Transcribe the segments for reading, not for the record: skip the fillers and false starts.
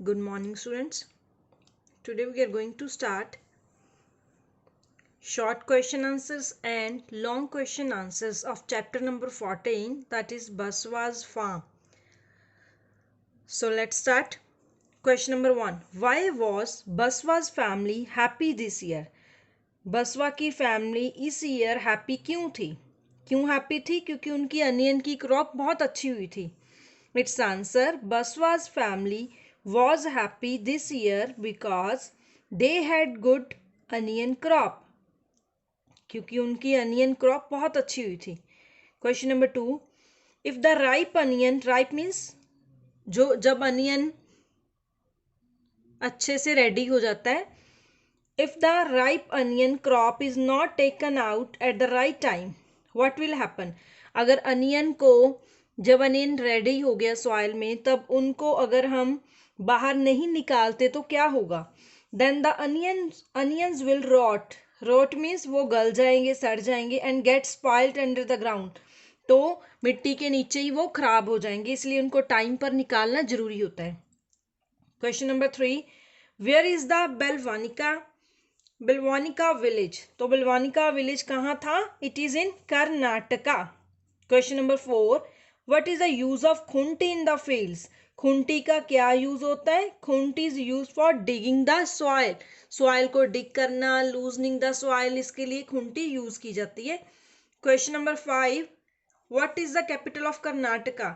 Good morning, students. Today we are going to start short question answers and long question answers of chapter number 14, that is Baswa's Farm. So let's start. Question number 1. Why was Baswa's family happy this year? बसवा की family इस year happy क्यों थी? क्यों happy थी? क्योंकि उनकी onion की क्रॉप बहुत अच्छी हुई थी. Its answer, Basava's family was happy this year because they had good onion crop. क्योंकि उनकी अनियन क्रॉप बहुत अच्छी हुई थी. Question number 2. If the ripe onion, ripe means जब अनियन अच्छे से रेडी हो जाता है, if the ripe onion crop is not taken out at the right time, what will happen? अगर अनियन को, जब अनियन रेडी हो गया सॉइल में, तब उनको अगर हम बाहर नहीं निकालते तो क्या होगा? Then the onions will rot. Rot means वो गल जाएंगे, सड़ जाएंगे, and get spoiled under the ground. तो मिट्टी के नीचे ही वो खराब हो जाएंगे, इसलिए उनको टाइम पर निकालना जरूरी होता है. Question number 3. Where is the Bilvanika village? तो बिलवानिका विलेज कहाँ था? It is in Karnataka. Question number 4. What is the use of khunti in the fields? Khunti का क्या यूज होता है? Khunti is use for digging the soil. Soil को डिग करना, लूजनिंग द सॉइल, इसके लिए खुंटी यूज की जाती है. Question number 5. What is the capital of Karnataka?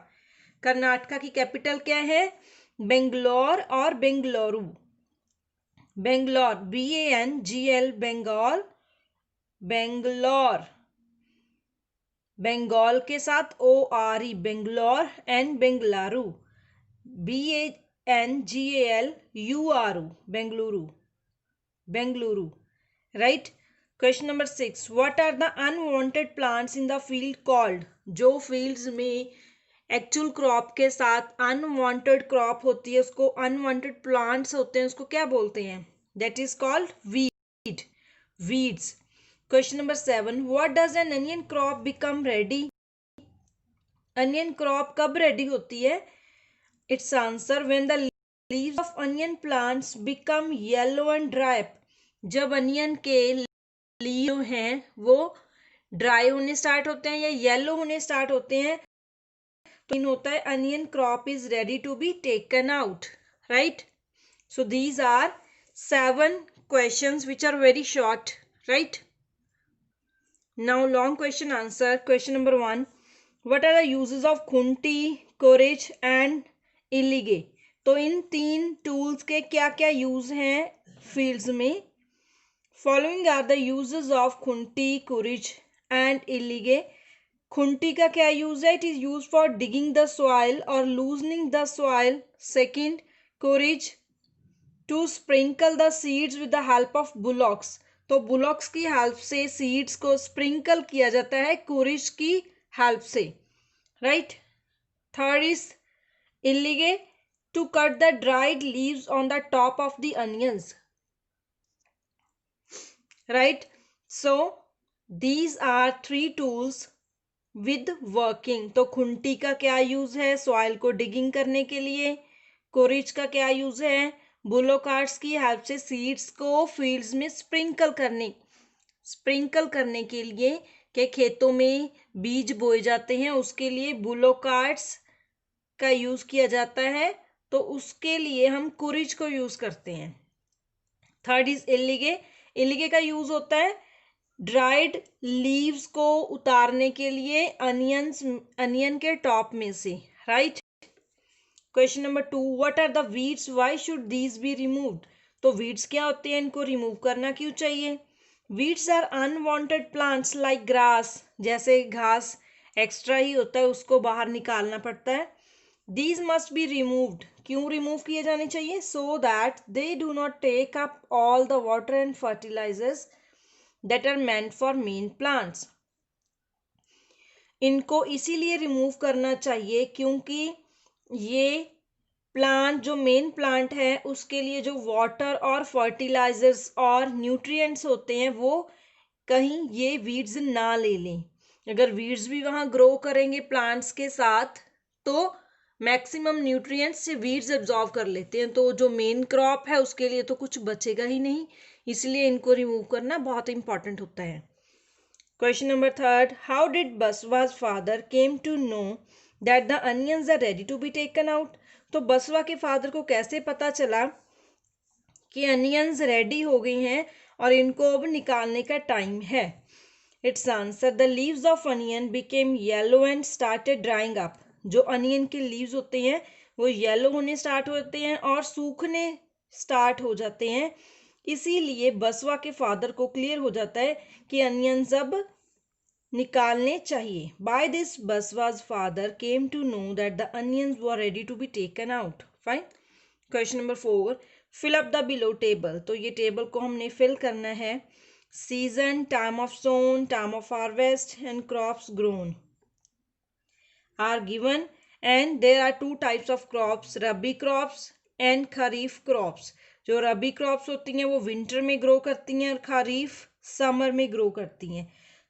Karnataka की कैपिटल क्या है? बेंगलोर और बेंगलुरु. बेंगलोर, BANGL, बेंगल, बेंगलोर, बंगाल के साथ ORE, Bangalore, and Bengaluru, BANGALURU, Bengaluru, Bengaluru. Right. Question number 6. What are the unwanted plants in the field called? जो फील्ड्स में एक्चुअल क्रॉप के साथ अनवांटेड क्रॉप होती है, उसको अनवांटेड प्लांट्स होते हैं, उसको क्या बोलते हैं? That is called weed, weeds. Question number 7. What does N onion crop become ready? Onion crop कब रेडी होती है? It's answer, when the leaves of onion plants become yellow and dry. जब अनियन के लीव हैं वो dry होने start होते हैं या येलो होने स्टार्ट होते हैं, तो इन होता है onion crop is ready to be taken out. Right. So these are 7 questions which are very short. Right. Now long question answer. Question number 1. What are the uses of khunti, courage and illige? तो इन 3 tools के क्या क्या use हैं fields में? Following are the uses of khunti, courage and illige. Khunti का क्या use है? It is use for digging the soil और loosening the soil. Second, kurige to sprinkle the seeds with the help of bullocks. तो bullocks की help से seeds को sprinkle किया जाता है कोरेज की हेल्प से. Right. Third is illige, to cut the dried leaves on the top of the onions. Right. So these are 3 tools with working. तो खुंटी का क्या यूज है? सॉइल को डिगिंग करने के लिए. कोरेज का क्या यूज है? बुलो कार्ट्स की हेल्प से सीड्स को फील्ड्स में स्प्रिंकल करने के लिए, के खेतों में बीज बोए जाते हैं, उसके लिए बुलो कार्ट्स का यूज किया जाता है, तो उसके लिए हम कोरेज को यूज करते हैं. Third is इल्लीगे. इल्लीगे का यूज होता है ड्राइड लीव्स को उतारने के लिए अनियन के टॉप में से. Right. Question number 2. What are the weeds? Why should these be removed? तो वीड्स क्या होते हैं? इनको रिमूव करना क्यों चाहिए? Weeds are unwanted plants like grass. जैसे घास एक्स्ट्रा ही होता है, उसको बाहर निकालना पड़ता है. These must be removed. क्यों रिमूव किए जाने चाहिए? So that they do not take up all the water and fertilisers that are meant for main plants. इनको इसीलिए रिमूव करना चाहिए क्योंकि ये प्लांट, जो मेन प्लांट है, उसके लिए जो वाटर और फर्टिलाइजर्स और न्यूट्रिएंट्स होते हैं वो कहीं ये वीड्स ना ले लें. अगर वीड्स भी वहाँ ग्रो करेंगे प्लांट्स के साथ तो मैक्सिमम न्यूट्रिएंट्स से वीड्स एब्जॉर्व कर लेते हैं, तो जो मेन क्रॉप है उसके लिए तो कुछ बचेगा ही नहीं, इसलिए इनको रिमूव करना बहुत इंपॉर्टेंट होता है। Question number third, how did Basava's father came to know that the onions are ready to be taken out? तो बसवा के फादर को कैसे पता चला कि अनियंस रेडी हो गई हैं और इनको अब निकालने का टाइम है? It's answer, the leaves of onion became yellow and started drawing up. जो अनियन के लीव्स होते हैं वो येलो होने स्टार्ट होते हैं और सूखने स्टार्ट हो जाते हैं, इसीलिए बसवा के फादर को क्लियर हो जाता है कि अनियंस अब निकालने चाहिए। By this Basava's father came to know that the onions were ready to be taken out. Fine. Question number 4, fill up the below table. तो ये टेबल को हमने फिल करना है। Season, time of sown, time of harvest and crops grown are given, and there are two types of crops, rabi crops and kharif crops. जो रबी crops होती हैं वो विंटर में ग्रो करती हैं और खरीफ समर में ग्रो करती हैं।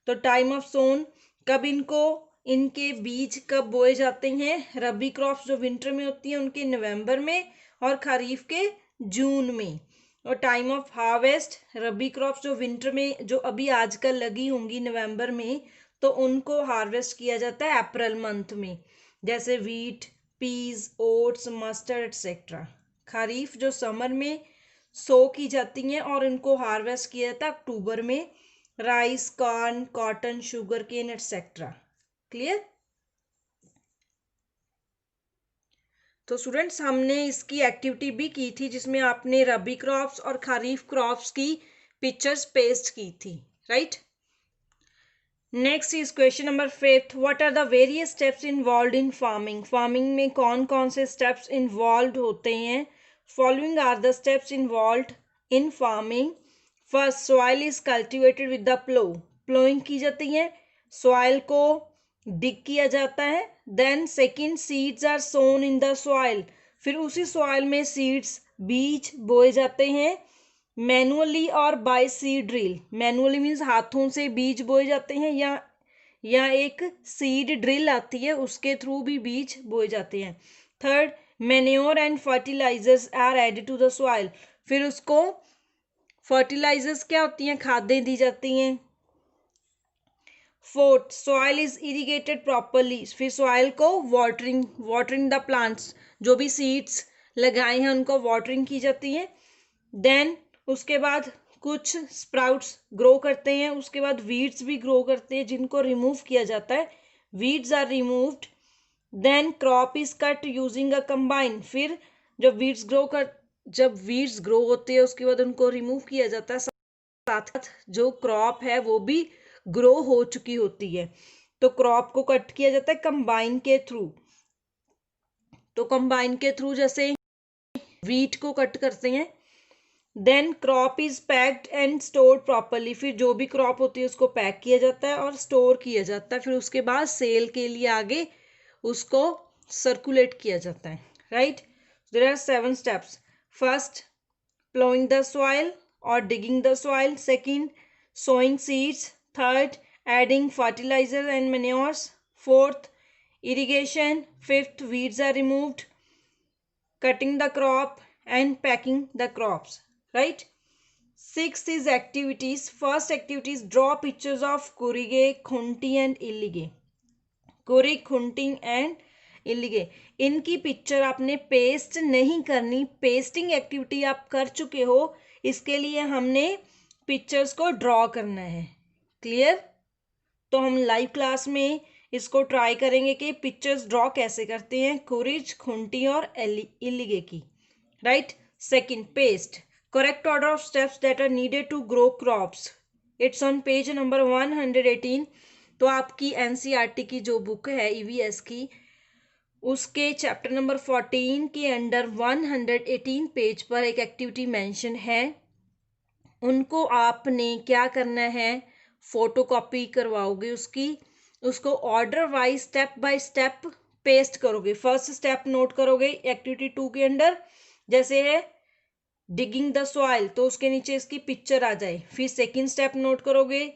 तो टाइम ऑफ सोन, कब इनको, इनके बीज कब बोए जाते हैं? रबी क्रॉप्स जो विंटर में होती हैं उनके नवंबर में और खरीफ के जून में। और time of harvest, rabi crops जो विंटर में जो अभी आजकल लगी होंगी नवंबर में, तो उनको हार्वेस्ट किया जाता है अप्रैल मंथ में, जैसे wheat, peas, oats, mustard etcetera. Kharif जो समर में सो की जाती हैं और इनको हार्वेस्ट किया जाता है अक्टूबर में, rice, corn, cotton, sugar cane etcetera. Clear? तो स्टूडेंट्स हमने इसकी एक्टिविटी भी की थी जिसमें आपने रबी क्रॉप्स और खरीफ क्रॉप्स की पिक्चर्स पेस्ट की थी, right? Next is question number 5, what are the various steps involve in farming? Farming में कौन कौन से स्टेप्स इन्वॉल्व होते हैं? Following are the steps involve in farming. First, soil is cultivated with the plough. Ploughing की जाती है, soil को डिग किया जाता है। Then second, seeds are sown in the soil. फिर उसी सॉइल में सीड्स, बीज बोए जाते हैं मैनुअली और by seed drill. Manually means हाथों से बीज बोए जाते हैं, या एक सीड ड्रिल आती है उसके थ्रू भी बीज बोए जाते हैं। Third, manure and fertilisers are added to the soil. फिर उसको फर्टिलाइजर्स क्या होती हैं? खादें दी जाती हैं। Fourth, soil is irrigated properly. फिर सॉइल को वाटरिंग द प्लांट्स, जो भी सीड्स लगाए हैं उनको वाटरिंग की जाती है। देन उसके बाद कुछ स्प्राउट्स ग्रो करते हैं, उसके बाद वीड्स भी ग्रो करते हैं जिनको रिमूव किया जाता है। Weeds are removed. Then crop is cut using a combine. फिर जब वीड्स ग्रो होते हैं उसके बाद उनको रिमूव किया जाता है, साथ जो क्रॉप है वो भी ग्रो हो चुकी होती है, तो क्रॉप को कट किया जाता है कंबाइन के थ्रू। तो कंबाइन के थ्रू जैसे वीट को कट करते हैं। Then crop is packed and stored properly. फिर जो भी क्रॉप होती है उसको पैक किया जाता है और स्टोर किया जाता है। फिर उसके बाद सेल के लिए आगे उसको सर्कुलेट किया जाता है, right? There are 7 steps. First, ploughing the soil और digging the soil. Second, sowing seeds. Third, adding fertiliser and manures. Fourth, irrigation. Fifth, weeds are removed. Cutting the crop and packing the crops, right? Sixth is activities. First activity is draw pictures of kurige, khunti and illige. Kurige, khunti and illige, इनकी picture आपने paste नहीं करनी, pasting activity आप कर चुके हो, इसके लिए हमने पिक्चर्स को ड्रॉ करना है। क्लियर? तो हम लाइव क्लास में इसको ट्राई करेंगे कि पिक्चर्स ड्रॉ कैसे करते हैं कुरिज, खुंटी और इल्लिगे की, right? Second, paste, correct order of steps that are needed to grow crops. It's on page number 118। तो आपकी एनसीईआरटी की जो बुक है ईवीएस की, उसके चैप्टर नंबर 14 के अंडर 118 पेज पर एक एक्टिविटी मेंशन है। उनको आपने क्या करना है, फोटोकॉपी करवाओगे उसको order wise step by step paste करोगे। फर्स्ट स्टेप नोट करोगे एक्टिविटी 2 के अंडर, जैसे है डिगिंग द सॉइल, तो उसके नीचे इसकी पिक्चर आ जाए। फिर सेकंड स्टेप नोट करोगे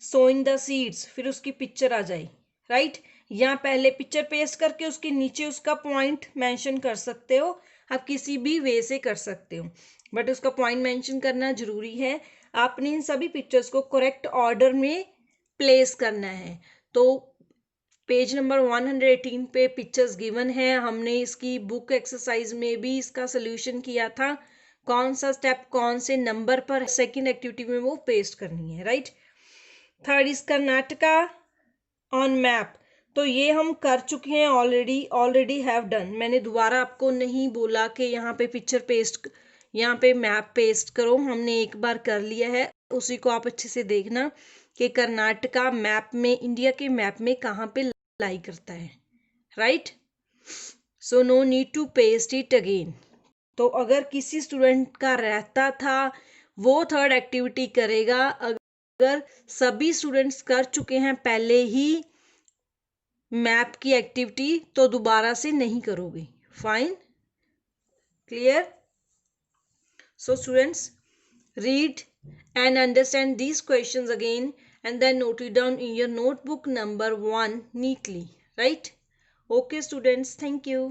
सोइंग द सीड्स, फिर उसकी पिक्चर आ जाए, राइट? या पहले पिक्चर पेस्ट करके उसके नीचे उसका पॉइंट मेंशन कर सकते हो, आप किसी भी वे से कर सकते हो, बट उसका पॉइंट मेंशन करना जरूरी है। आपने इन सभी पिक्चर्स को करेक्ट ऑर्डर में प्लेस करना है। तो पेज नंबर 118 पे पिक्चर्स गिवन है, हमने इसकी बुक एक्सरसाइज में भी इसका सोल्यूशन किया था, कौन सा स्टेप कौन से नंबर पर सेकंड एक्टिविटी में वो पेस्ट करनी है, right. Third is Karnataka on map, तो ये हम कर चुके हैं ऑलरेडी हैव डन। मैंने दोबारा आपको नहीं बोला कि यहाँ पे पिक्चर पेस्ट, यहाँ पे मैप पेस्ट करो, हमने एक बार कर लिया है, उसी को आप अच्छे से देखना कि कर्नाटका मैप में, इंडिया के मैप में कहाँ पे लाई करता है, right. So no need to paste it again. तो अगर किसी स्टूडेंट का रहता था वो थर्ड एक्टिविटी करेगा, अगर सभी स्टूडेंट्स कर चुके हैं पहले ही मैप की एक्टिविटी तो दोबारा से नहीं करोगे। Fine, clear. So students, read and understand these questions again and then note it down in your notebook number 1 neatly, right? Okay students, thank you.